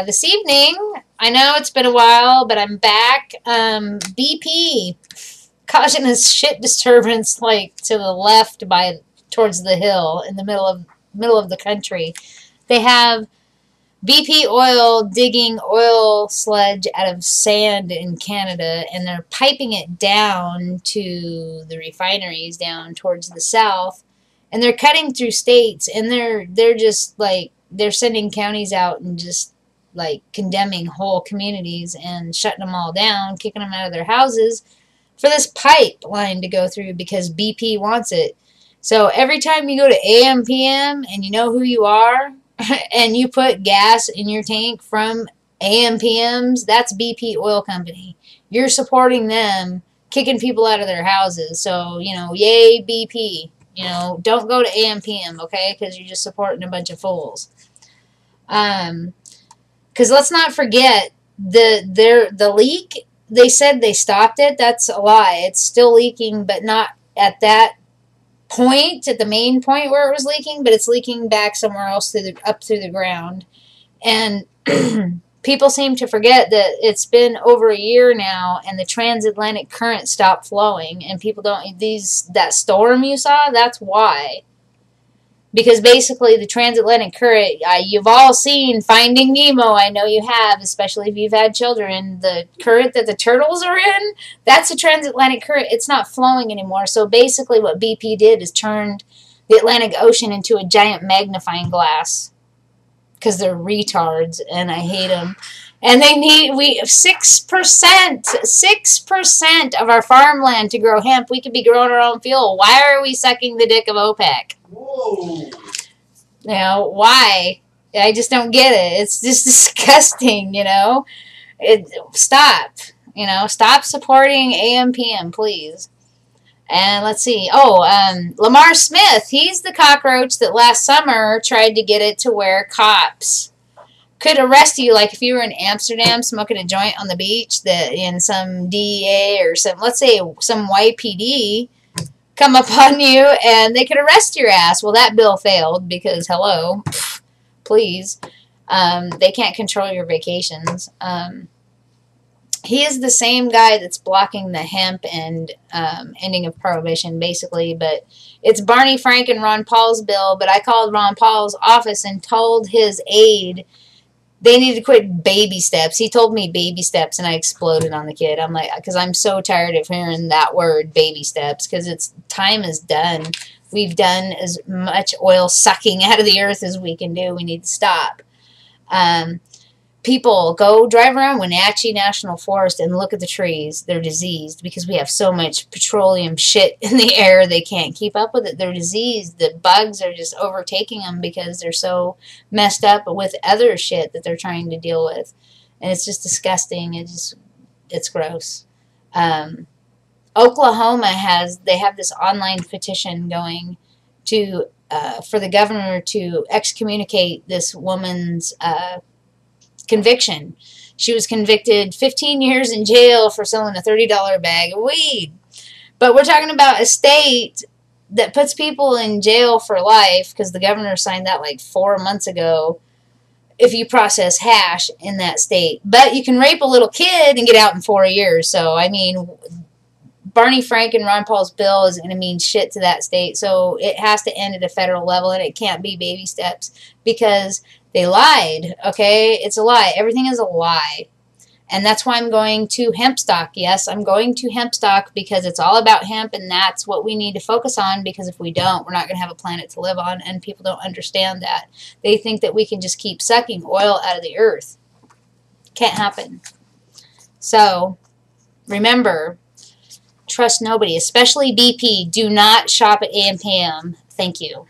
This evening, I know it's been a while, but I'm back. BP causing a shit disturbance like to the left towards the hill in the middle of the country. They have BP Oil digging oil sludge out of sand in Canada, and they're piping it down to the refineries down towards the south, and they're cutting through states, and they're just like they're sending counties out and just like condemning whole communities and shutting them all down, kicking them out of their houses for this pipeline to go through because BP wants it. So every time you go to AM/PM and you know who you are and you put gas in your tank from AM/PMs, that's BP Oil Company. You're supporting them, kicking people out of their houses. So, yay BP. Don't go to AM/PM, okay? Because you're just supporting a bunch of fools. Because let's not forget, the leak, they said they stopped it. That's a lie. It's still leaking, but not at that point, at the main point where it was leaking, but it's leaking back somewhere else up through the ground. And people seem to forget that it's been over a year now, and the transatlantic current stopped flowing, and people don't, that storm you saw, that's why. Because basically the transatlantic current, you've all seen Finding Nemo, I know you have, especially if you've had children. The current that the turtles are in, that's a transatlantic current. It's not flowing anymore. So basically what BP did is turned the Atlantic Ocean into a giant magnifying glass. Because they're retards, and I hate them. And 6% of our farmland to grow hemp. We could be growing our own fuel. Why are we sucking the dick of OPEC? Whoa. Why? I just don't get it. It's just disgusting, Stop. Stop supporting AM/PM, please. And let's see. Lamar Smith. He's the cockroach that last summer tried to get it to where cops could arrest you, like if you were in Amsterdam smoking a joint on the beach, that in some DEA or let's say some YPD come upon you and they could arrest your ass. Well, that bill failed because, hello, please, they can't control your vacations. He is the same guy that's blocking the hemp and ending of prohibition, basically, but it's Barney Frank and Ron Paul's bill. But I called Ron Paul's office and told his aide they need to quit baby steps. He told me baby steps, and I exploded on the kid. I'm like, because I'm so tired of hearing that word, baby steps, because time is done. We've done as much oil sucking out of the earth as we can do. We need to stop. People, go drive around Wenatchee National Forest and look at the trees. They're diseased because we have so much petroleum shit in the air they can't keep up with it. They're diseased. The bugs are just overtaking them because they're so messed up with other shit that they're trying to deal with. And it's just disgusting. It's gross. Oklahoma have this online petition going to for the governor to excommunicate this woman's conviction. She was convicted 15 years in jail for selling a $30 bag of weed. But we're talking about a state that puts people in jail for life, because the governor signed that like 4 months ago, if you process hash in that state. But you can rape a little kid and get out in 4 years. So, I mean, Barney Frank and Ron Paul's bill is going to mean shit to that state. So it has to end at a federal level, and it can't be baby steps because they lied, okay? It's a lie. Everything is a lie. And that's why I'm going to hemp stock. Yes, I'm going to hemp stock because it's all about hemp, and that's what we need to focus on, because if we don't, we're not going to have a planet to live on, and people don't understand that. They think that we can just keep sucking oil out of the earth. Can't happen. So, remember, trust nobody, especially BP. Do not shop at AM/PM. Thank you.